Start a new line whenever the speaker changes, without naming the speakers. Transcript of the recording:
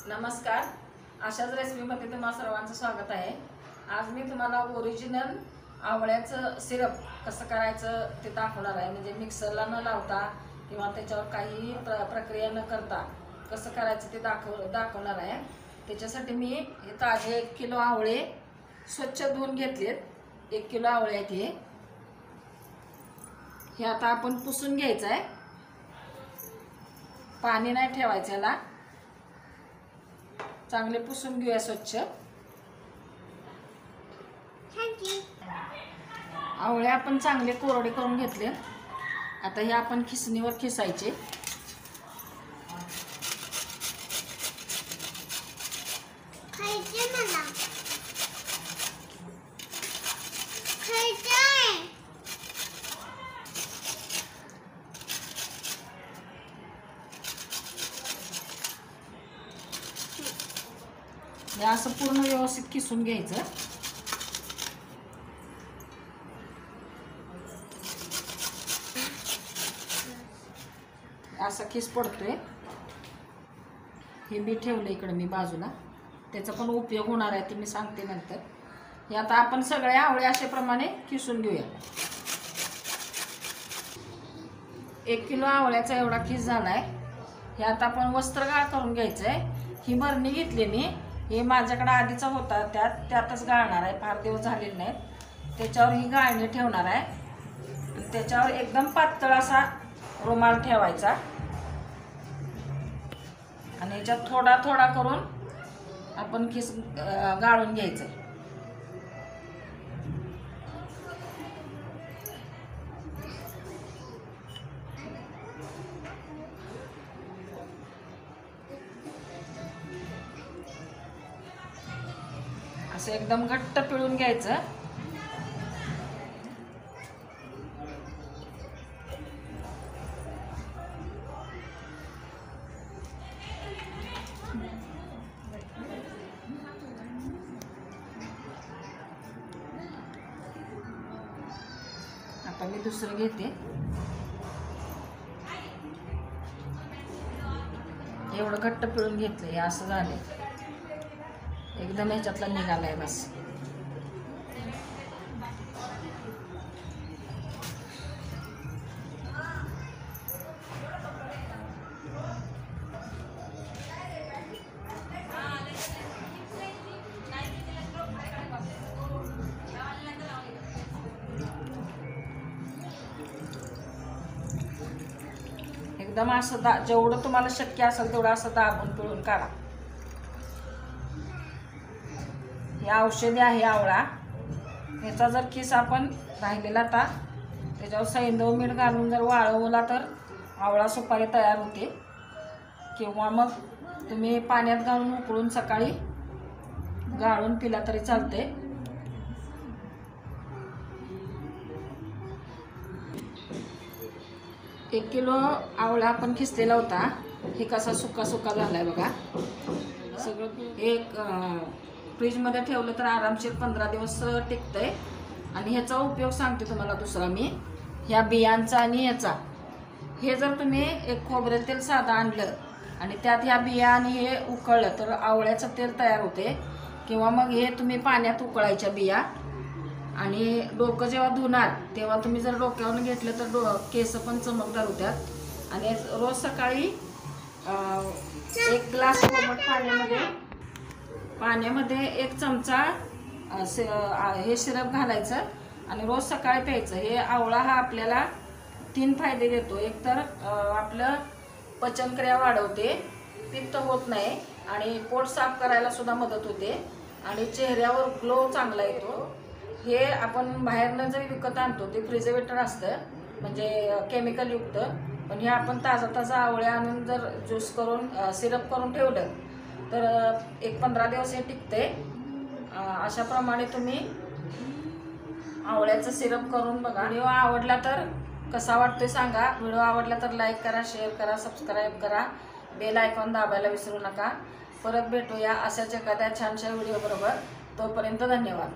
नमस्कार, अशाच रेसिपीमध्ये तुम्हा सर्वांचं स्वागत आहे। आज मी तुम्हाला ओरिजिनल आवळ्याचं सिरप कसं करायचं ते दाखवणार आहे। म्हणजे मिक्सरला न लावता किंवा त्याच्यावर काही प्रक्रिया न करता कसं करायचं ते दाखवणार आहे। त्याच्यासाठी मी हे ताजे 1 किलो आवळे स्वच्छ धुवून घेतलेत। 1 किलो आवळे आहेत हे आता आपण पुसून घ्यायचं आहे। पाणी नाही ठेवायचं याला, चांगले पुसून घेऊया स्वच्छ। आवळे आपण चांगले कोरडे करून घेतले। आता हे आपण खिसणीवर खिसायचे। हे असं पूर्ण व्यवस्थित खिसून घ्यायचं। असं खिस पडतोय। हे बी ठेवलं इकडे मी बाजूला, त्याचा पण उपयोग होणार आहे ते मी सांगते नंतर। हे आता आपण सगळे आवळे अशा प्रमाणे खिसून घेऊया। 1 किलो आवळ्याचा एवढा खिस झालाय। हे आता आपण वस्त्रगाळ करून घ्यायचंय। ही बरणी घेतली मी, हे माझ्याकडे आधीचा होता, त्यातच गाळणार आहे, फार दिवस झालेले नाहीत। त्याच्यावर ही गाळणी ठेवणार आहे। त्याच्यावर एकदम पातळ असा रुमाल ठेवायचा आणि याच्यात थोडा थोडा करून आपण खिस गाळून घ्यायचं। असं एकदम घट्ट पिळून घ्यायचं। आता मी दुसरं घेते। एवढं घट्ट पिळून घेतलं, हे असं झालं, एकदम ह्याच्यातला निघालाय बस। एकदम असं जेवढं तुम्हाला शक्य असेल तेवढं असं दाबून पिळून काढा। हे औषधी आहे आवळा। याचा जर खिस आपण राहिलेला आता त्याच्यावर सैंधव मीठ घालून जर वाळवला तर आवळा सुपारी तयार होते। किंवा मग तुम्ही पाण्यात घालून उकळून सकाळी गाळून पिला तरी चालते। एक किलो आवळा आपण खिसलेला होता, हे कसा सुका सुका झालाय बघा। सगळं एक फ्रीजमध्ये ठेवलं तर आरामशीर 15 दिवस टिकतंय। आणि ह्याचा उपयोग सांगते तुम्हाला दुसरा मी, ह्या बियांचा आणि ह्याचा। हे जर तुम्ही एक खोबरेल तेल साधं आणलं आणि त्यात ह्या बिया आणि हे उकळलं तर आवळ्याचं तेल तयार होते। किंवा मग हे तुम्ही पाण्यात उकळायच्या बिया आणि डोकं जेव्हा धुणार तेव्हा तुम्ही जर डोक्यावरून घेतलं तर केस पण चमकदार होतात। आणि रोज सकाळी 1 ग्लास कोमट पाण्यामध्ये 1 चमचा हे सिरप घालायचं आणि रोज सकाळी प्यायचं। हे आवळा हा आपल्याला 3 फायदे देतो। एक तर आपलं पचनक्रिया वाढवते, पित्त होत नाही आणि पोट साफ करायला सुद्धा मदत होते आणि चेहऱ्यावर ग्लो चांगला येतो। हे आपण बाहेरनं जरी विकत आणतो ते प्रिझर्वेटर असतं, म्हणजे केमिकल युक्त। पण हे आपण ताजा आवळे आणून जर ज्यूस करून सिरप करून ठेवलं तर एक 15 दिवस हे टिकते। अशा प्रमाणे तुम्ही आवळ्याचं सिरप करून बघा। व्हिडिओ आवडला तर कसा वाटतोय सांगा। व्हिडिओ आवडला तर लाईक करा, शेअर करा, सबस्क्राईब करा, बेल आयकॉन दाबायला विसरू नका। परत भेटूया अशाच एखाद्या छानशा व्हिडिओ बरोबर। तोपर्यंत धन्यवाद।